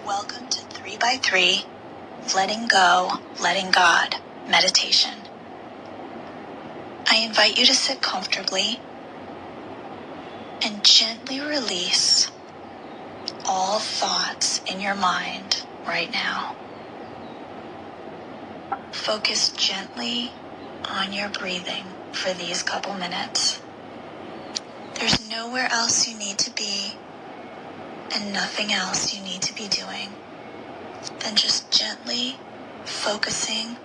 Welcome to 3x3 Letting Go, Letting God meditation. I invite you to sit comfortably and gently release all thoughts in your mind right now. Focus gently on your breathing for these couple minutes. There's nowhere else you need to be and nothing else you need to be doing than just gently focusing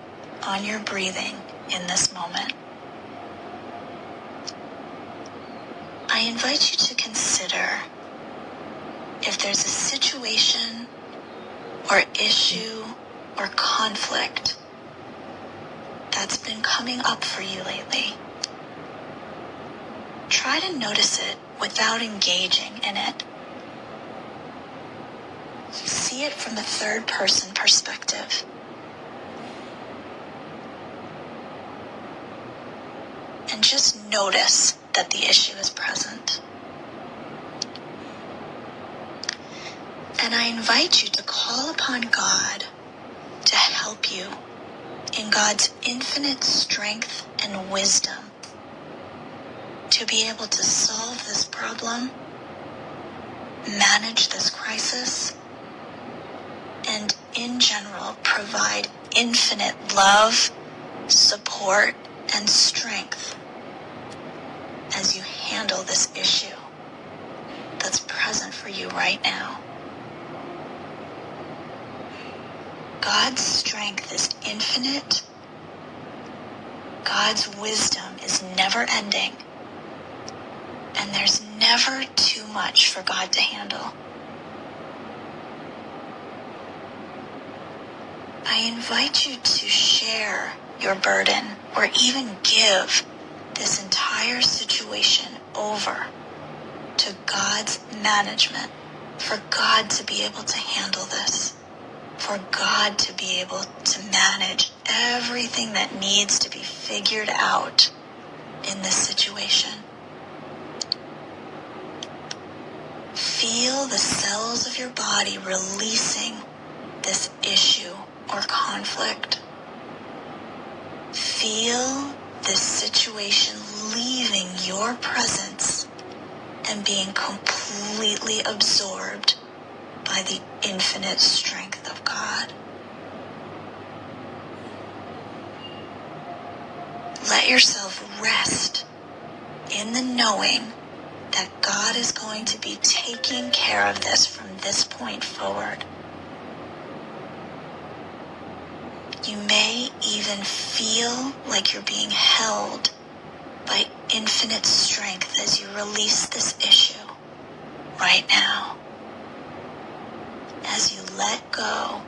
on your breathing in this moment. I invite you to consider if there's a situation or issue or conflict that's been coming up for you lately. Try to notice it without engaging in it. See it from a third-person perspective. And just notice that the issue is present. And I invite you to call upon God to help you in God's infinite strength and wisdom to be able to solve this problem, manage this crisis, and in general provide infinite love, support, and strength as you handle this issue that's present for you right now. God's strength is infinite. God's wisdom is never ending. And there's never too much for God to handle. I invite you to share your burden or even give this entire situation over to God's management, for God to be able to handle this, for God to be able to manage everything that needs to be figured out in this situation. Feel the cells of your body releasing this issue or conflict. Feel this situation leaving your presence and being completely absorbed by the infinite strength of God. Let yourself rest in the knowing that God is going to be taking care of this from this point forward. You may even feel like you're being held by infinite strength as you release this issue right now. As you let go